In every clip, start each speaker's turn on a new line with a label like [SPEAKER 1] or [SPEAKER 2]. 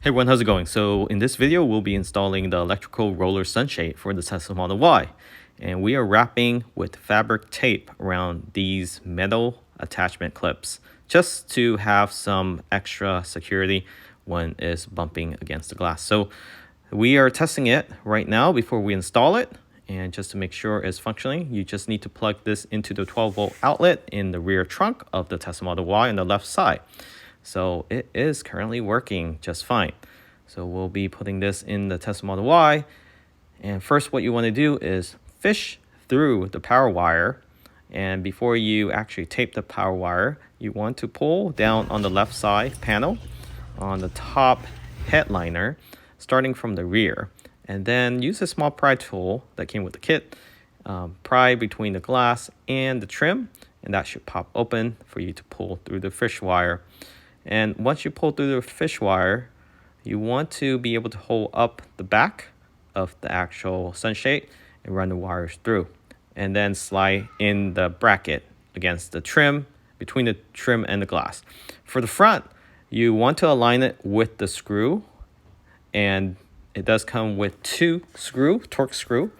[SPEAKER 1] Hey everyone, how's it going? So in this video, we'll be installing the electrical roller sunshade for the Tesla Model Y. And we are wrapping with fabric tape around these metal attachment clips just to have some extra security when it's bumping against the glass. So we are testing it right now before we install it. And just to make sure it's functioning, you just need to plug this into the 12-volt outlet in the rear trunk of the Tesla Model Y on the left side. So it is currently working just fine. So we'll be putting this in the Tesla Model Y. And first what you want to do is fish through the power wire. And before you actually tape the power wire, you want to pull down on the left side panel on the top headliner, starting from the rear. And then use a small pry tool that came with the kit, pry between the glass and the trim, and that should pop open for you to pull through the fish wire. And once you pull through the fish wire, you want to be able to hold up the back of the actual sunshade and run the wires through. And then slide in the bracket against the trim, between the trim and the glass. For the front, you want to align it with the screw. And it does come with two torque screw.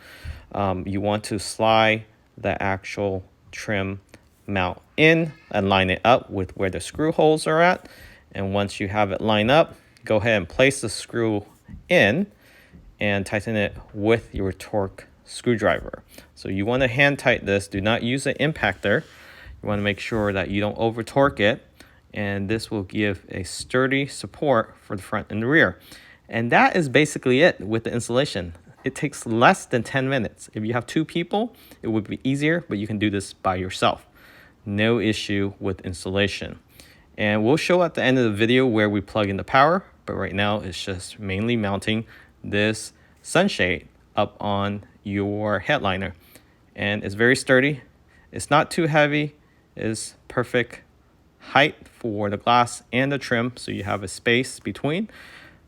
[SPEAKER 1] You want to slide the actual trim mount in and line it up with where the screw holes are at. And once you have it lined up, go ahead and place the screw in and tighten it with your torque screwdriver. So you want to hand tighten this. Do not use an impactor. You want to make sure that you don't over torque it, and this will give a sturdy support for the front and the rear. And that is basically it with the installation. It takes less than 10 minutes. If you have two people, it would be easier, but you can do this by yourself. No issue with installation. And we'll show at the end of the video where we plug in the power, but right now it's just mainly mounting this sunshade up on your headliner. And it's very sturdy. It's not too heavy. It's perfect height for the glass and the trim, so you have a space between.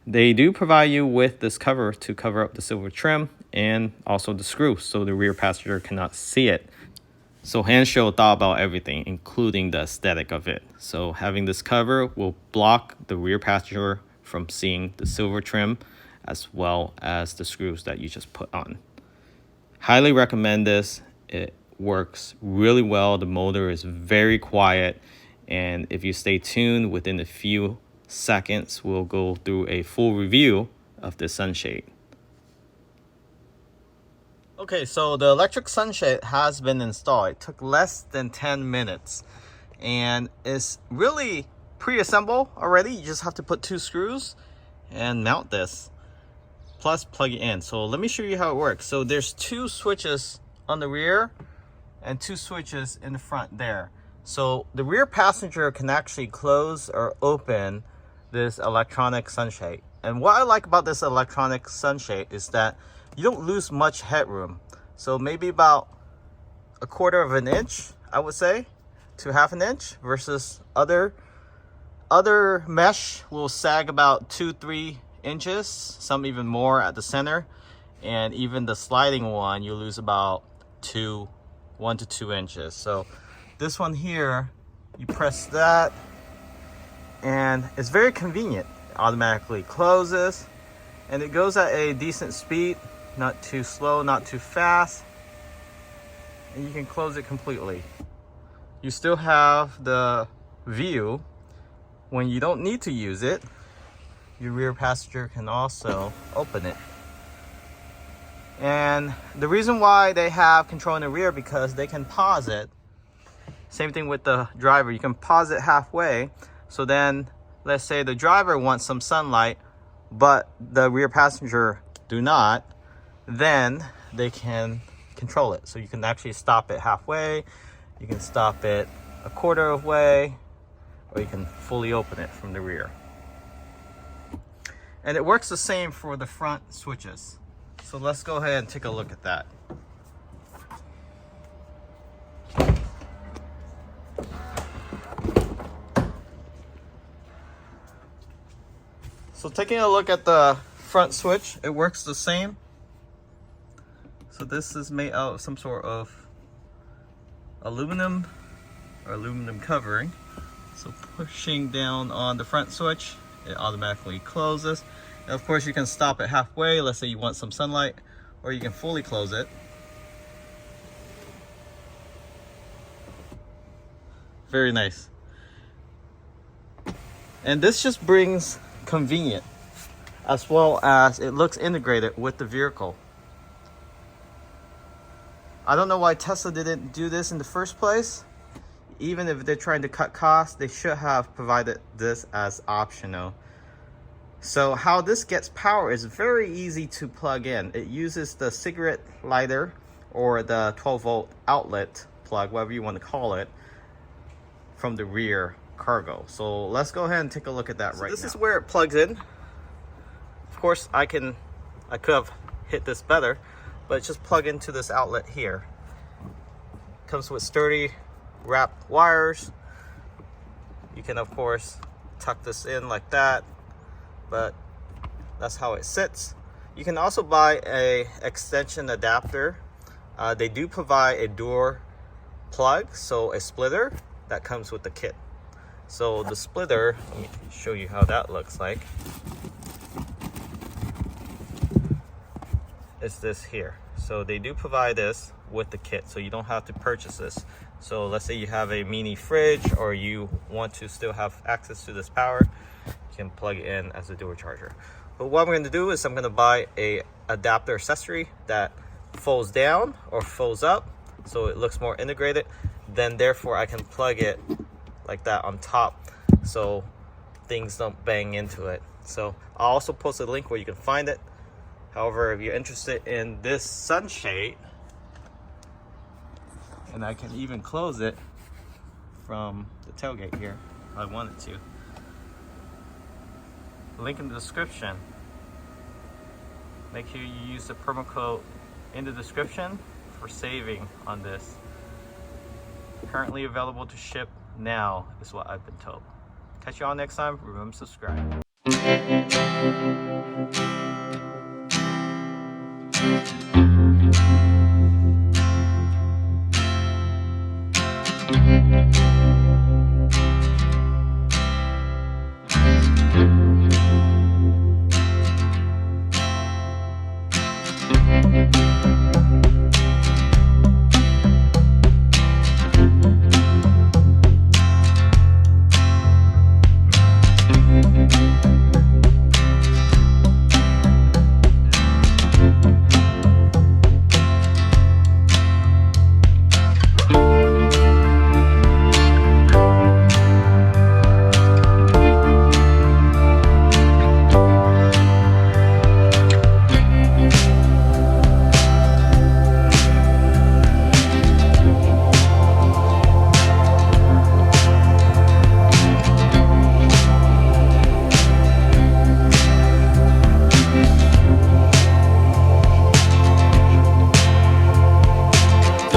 [SPEAKER 1] They do provide you with this cover to cover up the silver trim and also the screw so the rear passenger cannot see it. So Hannshow thought about everything, including the aesthetic of it. So having this cover will block the rear passenger from seeing the silver trim as well as the screws that you just put on. Highly recommend this. It works really well. The motor is very quiet. And if you stay tuned, within a few seconds, we'll go through a full review of the sunshade. Okay, so the electric sunshade has been installed. It took less than 10 minutes and it's really pre-assembled already. You just have to put two screws and mount this, plus plug it in. So let me show you how it works. So there's two switches on the rear and two switches in the front there. So the rear passenger can actually close or open this electronic sunshade. And what I like about this electronic sunshade is that you don't lose much headroom. So maybe about 1/4 of an inch, I would say, to 1/2 inch, versus other mesh will sag about 2-3 inches, some even more at the center. And even the sliding one, you lose about 1 to 2 inches. So this one here, you press that and it's very convenient. It automatically closes and it goes at a decent speed. Not too slow, not too fast. And you can close it completely. You still have the view when you don't need to use it. Your rear passenger can also open it. And the reason why they have control in the rear, because they can pause it. Same thing with the driver. You can pause it halfway. So then, let's say the driver wants some sunlight, but the rear passenger do not. Then they can control it. So you can actually stop it halfway, you can stop it 1/4 of way, or you can fully open it from the rear. And it works the same for the front switches. So let's go ahead and take a look at that. So taking a look at the front switch, it works the same. So this is made out of some sort of aluminum or aluminum covering. So pushing down on the front switch, it automatically closes. And of course you can stop it halfway, let's say you want some sunlight, or you can fully close it. Very nice. And this just brings convenience, as well as it looks integrated with the vehicle. I don't know why Tesla didn't do this in the first place. Even if they're trying to cut costs, they should have provided this as optional. So how this gets power is very easy to plug in. It uses the cigarette lighter or the 12-volt outlet plug, whatever you want to call it, from the rear cargo. So let's go ahead and take a look at that right now. This is where it plugs in. Of course, I could have hit this better, but just plug into this outlet here. Comes with sturdy wrapped wires. You can of course tuck this in like that, but that's how it sits. You can also buy a extension adapter. They do provide a door plug, so a splitter that comes with the kit. So the splitter, let me show you how that looks like. It's this here. So they do provide this with the kit, so you don't have to purchase this. So let's say you have a mini fridge, or you want to still have access to this power, you can plug it in as a dual charger. But what I'm going to do is I'm going to buy a adapter accessory that folds down or folds up, so it looks more integrated. Then therefore I can plug it like that on top, so things don't bang into it. So I'll also post a link where you can find it. However, if you're interested in this sunshade, and I can even close it from the tailgate here if I wanted to. Link in the description. Make sure you use the promo code in the description for saving on this. Currently available to ship now is what I've been told. Catch you all next time. Remember to subscribe.